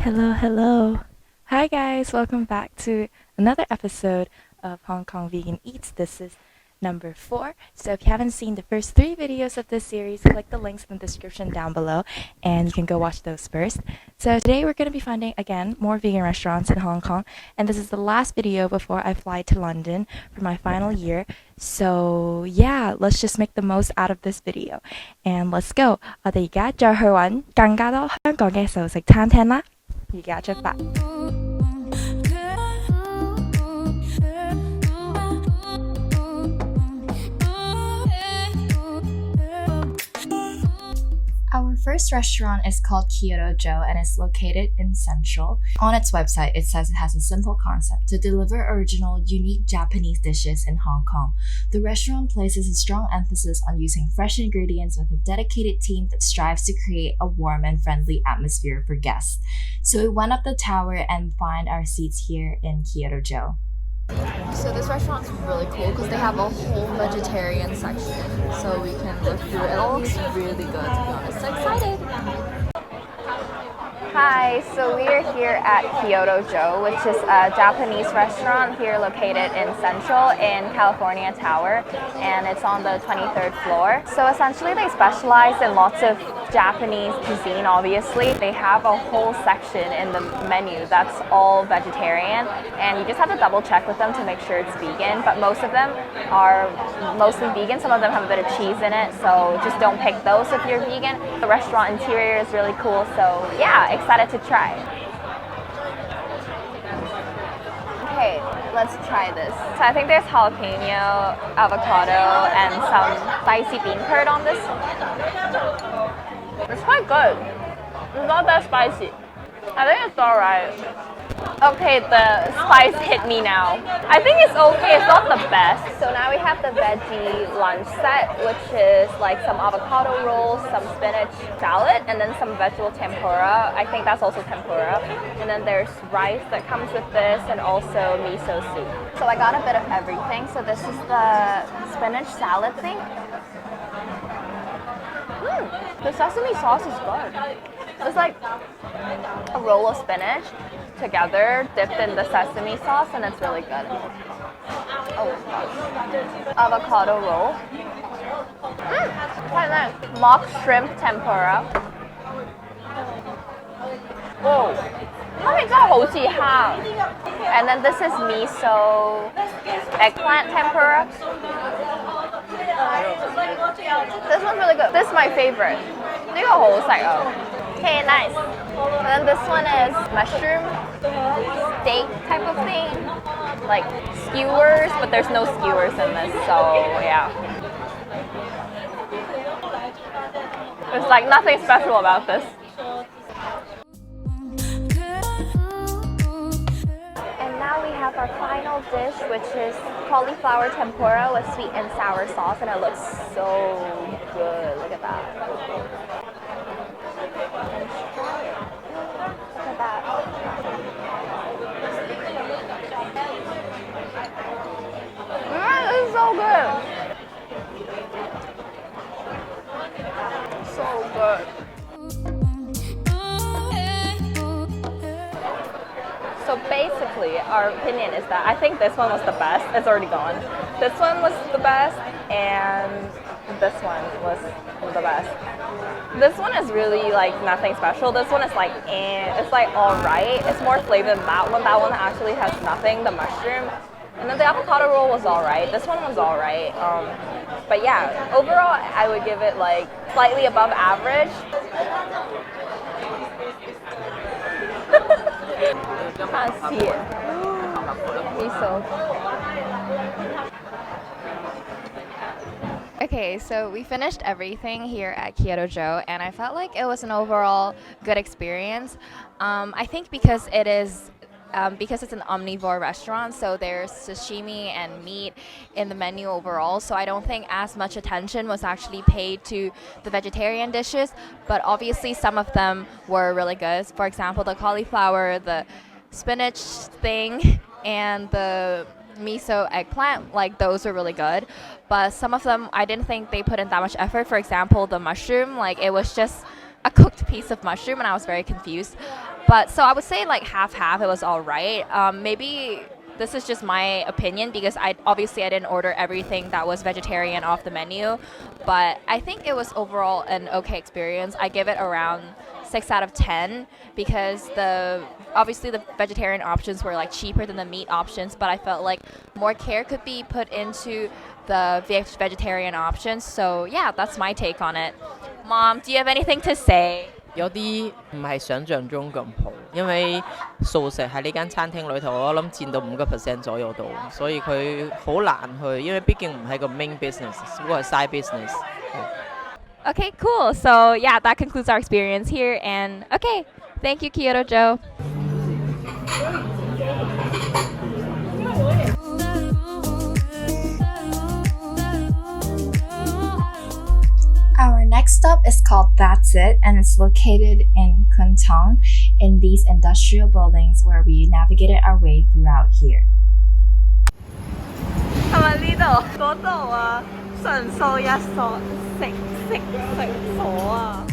Hello. Hi guys, welcome back to another episode of Hong Kong Vegan Eats. This is number 4. So if you haven't seen the first 3 videos of this series, click the links in the description down below and you can go watch those first. So today we're going to be finding, again, more vegan restaurants in Hong Kong. And this is the last video before I fly to London for my final year. So yeah, let's just make the most out of this video. And let's go! 我哋而家再去搵更加多香港嘅素食餐廳啦。而家出發。Our first restaurant is called Kyoto Joe and is located in Central. On its website, it says it has a simple concept to deliver original, unique Japanese dishes in Hong Kong. The restaurant places a strong emphasis on using fresh ingredients with a dedicated team that strives to create a warm and friendly atmosphere for guests. So we went up the tower and find our seats here in Kyoto Joe. So this restaurant's really cool because they have a whole vegetarian section, so we can look through it. It all looks really good, to be honest. So excited! Hi, so we are here at Kyoto Joe, which is a Japanese restaurant here located in Central in California Tower, and it's on the 23rd floor. So essentially they specialize in lots of Japanese cuisine, obviously. They have a whole section in the menu that's all vegetarian, and you just have to double check with them to make sure it's vegan, but most of them are mostly vegan. Some of them have a bit of cheese in it, so just don't pick those if you're vegan. The restaurant interior is really cool, so yeah, excited to try. Okay, let's try this. So I think there's jalapeno, avocado, and some spicy bean curd on this. It's quite good. It's not that spicy. I think it's alright. Okay, the spice hit me now. I think it's okay, it's not the best. So now we have the veggie lunch set, which is like some avocado rolls, some spinach salad, and then some vegetable tempura. I think that's also tempura. And then there's rice that comes with this, and also miso soup. So I got a bit of everything. So this is the spinach salad thing. The sesame sauce is good. It's like a roll of spinach together, dipped in the sesame sauce, and it's really good. Oh gosh. Avocado roll. Quite nice. Mock shrimp tempura. Whoa. And then this is miso eggplant tempura. This one's really good. This is my favorite. Okay, nice. And then this one is mushroom steak type of thing. Like skewers, but there's no skewers in this, so yeah. There's like nothing special about this. We have our final dish, which is cauliflower tempura with sweet and sour sauce, and it looks so good. Look at that. Look at that. This is so good. So good. So basically, our opinion is that I think this one was the best. It's already gone. This one was the best, and this one was the best. This one is really like nothing special. This one is like, it's like alright. It's more flavor than that one. That one actually has nothing, the mushroom. And then the avocado roll was alright. This one was alright. But yeah, overall, I would give it like slightly above average. Can't see it. Miso. Okay, so we finished everything here at Kyoto Joe, and I felt like it was an overall good experience. I think because it's an omnivore restaurant, so there's sashimi and meat in the menu overall, so I don't think as much attention was actually paid to the vegetarian dishes, but obviously some of them were really good. For example, the cauliflower, the spinach thing, and the miso eggplant, like those were really good. But some of them, I didn't think they put in that much effort. For example, the mushroom, like it was just a cooked piece of mushroom, and I was very confused. But so I would say like half-half. It was all right. Maybe this is just my opinion because I didn't order everything that was vegetarian off the menu, but I think it was overall an okay experience. I give it around 6 out of 10 because obviously the vegetarian options were like cheaper than the meat options, but I felt like more care could be put into the vegetarian options. So yeah, that's my take on it. Mom, do you have anything to say? 有啲唔係想像中咁好，因為素食喺呢間餐廳裏頭，我諗佔到5% 左右度，所以佢好難去，因為畢竟唔係個 main business， 只不過係 side business。Okay, cool. So yeah, that concludes our experience here. And okay, thank you, Kyoto Joe. Our next stop is called That's It, and it's located in Kuntong in these industrial buildings where we navigated our way throughout here. 係咪呢度？嗰度啊，純素一所食所啊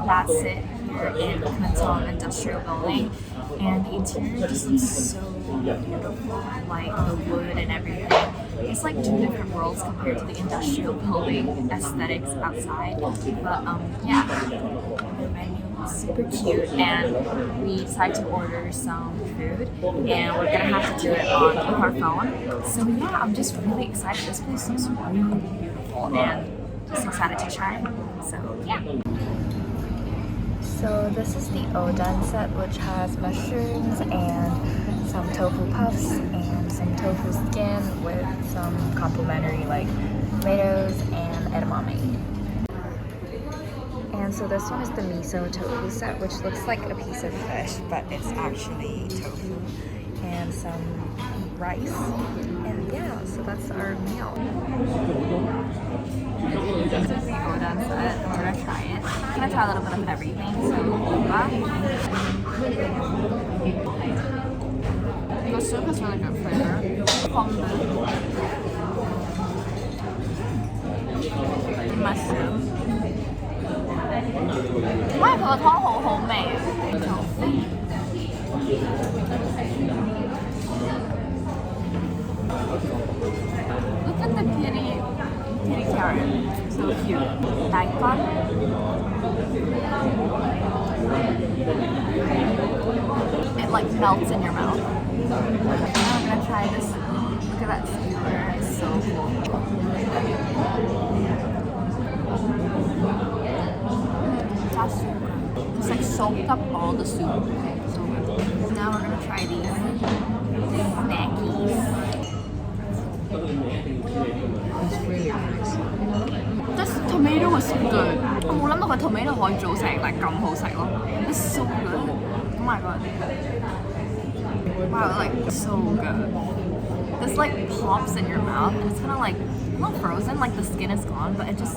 ！That's it here in Kyoto Industrial Building, and the interior just looks so beautiful, like the wood and everything. It's like two different worlds compared to the industrial building aesthetics outside. But yeah, the menu was super cute, and we decided to order some food, and we're gonna have to do it with our phone. So yeah, I'm just really excited. This place looks really beautiful, and just excited to try it. So yeah. So this is the oden set, which has mushrooms and some tofu puffs and some tofu skin with some complementary like tomatoes and edamame. And so this one is the miso tofu set, which looks like a piece of fish, but it's actually tofu and some rice. And yeah, so that's our meal. This is the oden set. We're gonna try it. I'm gonna try a little bit of everything. So the soup has really good flavor. Kombu, mushroom. 哇，佢個湯好味。Look at the kitty carrot, so cute. Daikon. It like melts in your mouth. Now I'm gonna try this. Look at that skewer, it's so cool. That's so good. It's like soaked up all the soup. So good. Now we're gonna try these snackies. This tomato was so good. 我冇諗到佢 tomato 可以做成like 咁好食咯。It's so good. Oh my god. Wow, like so good. This like pops in your mouth and it's kind of like not frozen, like the skin is gone, but it just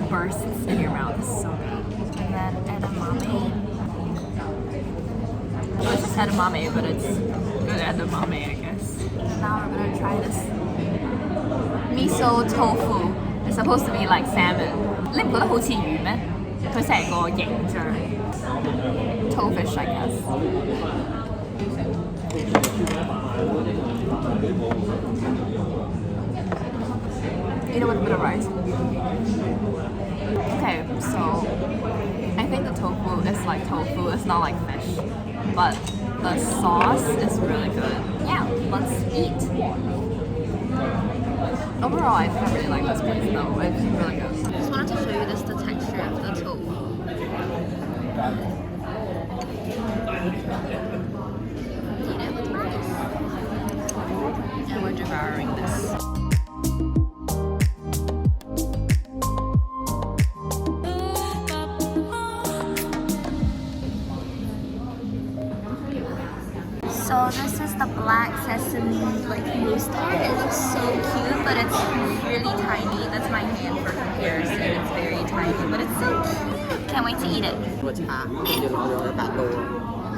bursts in your mouth. It's so good. And then edamame. It's just edamame, but it's good edamame, I guess. Now we're gonna try this miso tofu. It's supposed to be like salmon. 你唔覺得好似魚咩？佢成個形象 tofuish, I guess. Eat it with a bit of rice. Okay, so I think the tofu is like tofu. It's not like fish, but the sauce is really good. Yeah, let's eat. Overall, I think I really like this place though. It's really good. I just wanted to show you the texture of the tofu. Eat it with rice. And we're devouring this. So this is the black sesame like mousse tart. It looks so cute, but it's really tiny. That's my hand for comparison. It's very tiny, but it's so cute. Can't wait to eat it. 個叉要攞咗100刀啊！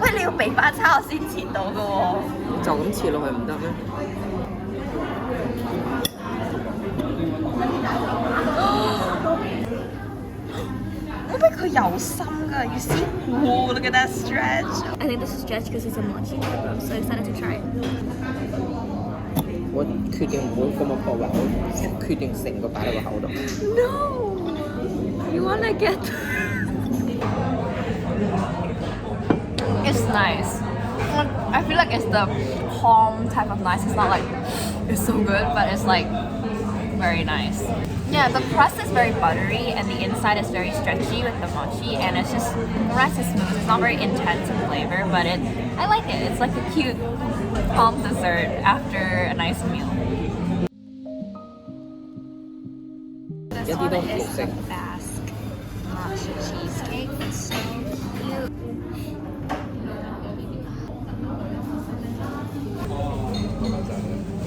喂，你要俾翻叉我先切到㗎喎。就咁切落去唔得咩？我覺得佢有心㗎，you see? Whoa, look at that stretch. I think this is stretch because it's a mochi chip. I'm so excited to try it. 我決定唔會咁樣破壞，我決定成個擺喺個口度。No, you wanna get? It's nice. I feel like it's the calm type of nice. It's not like it's so good, but it's like very nice. Yeah, the crust is very buttery and the inside is very stretchy with the mochi, and it's just the rest is smooth. It's not very intense in flavor, but I like it. It's like a cute calm dessert after a nice meal. This one is the Basque matcha cheesecake. It's so cute.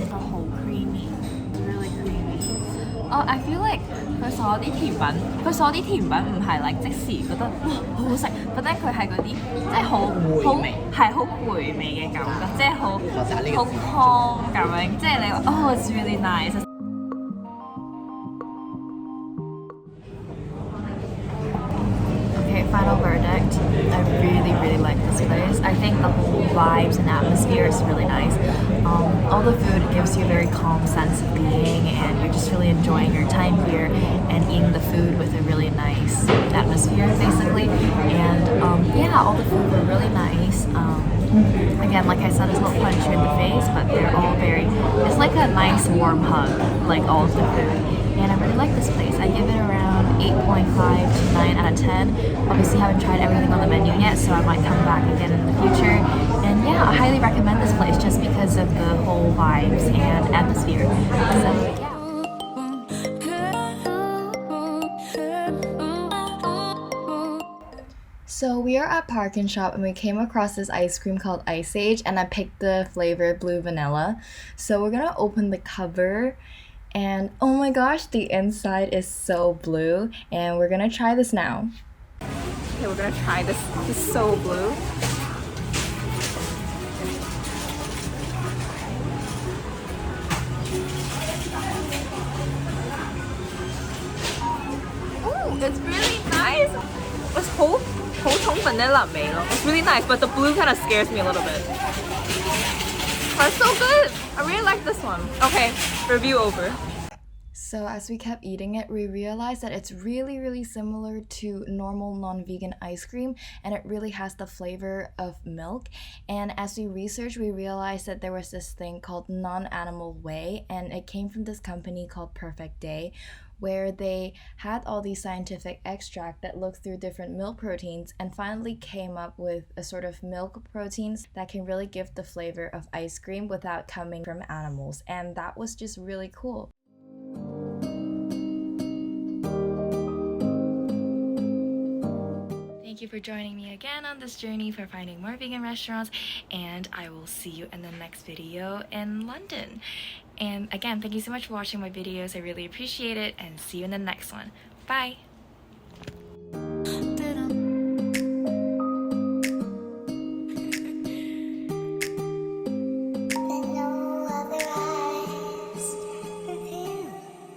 It's whole creamy. It's really creamy. Oh, I feel like 佢所有啲甜品唔係 like 即時覺得哇好好食，但係佢係嗰啲即係好回味嘅感覺，即係好 calm 咁樣，即係你話oh it's really nice。Okay, final verdict. I really like this place. I think the whole vibes and atmosphere is really nice. All the food gives you a very calm sense of being, and you're just really enjoying your time here and eating the food with a really nice atmosphere, basically. And yeah, all the food were really nice. Again, like I said, it's a little punch you in the face, but they're all it's like a nice warm hug, like all of the food. And I really like this place. I give it around 8.5 to 9 out of 10. Obviously haven't tried everything on the menu yet, so I might come back again in the future. And yeah, I highly recommend this place just because of the whole vibes and atmosphere. So yeah. So we are at Park and Shop and we came across this ice cream called Ice Age, and I picked the flavor blue vanilla. So we're gonna open the cover, and oh my gosh, the inside is so blue, and we're gonna try this now. Okay, we're gonna try this. It's so blue. Oh, it's really nice. It's whole vanilla 味咯. It's really nice, but the blue kind of scares me a little bit. But it's so good. I really like this one. Okay, review over. So as we kept eating it, we realized that it's really similar to normal non-vegan ice cream, and it really has the flavor of milk. And as we researched, we realized that there was this thing called non-animal whey, and it came from this company called Perfect Day, where they had all these scientific extract that looked through different milk proteins and finally came up with a sort of milk proteins that can really give the flavor of ice cream without coming from animals. And that was just really cool. Thank you for joining me again on this journey for finding more vegan restaurants, and I will see you in the next video in London. And again, thank you so much for watching my videos. I really appreciate it, and see you in the next one. Bye!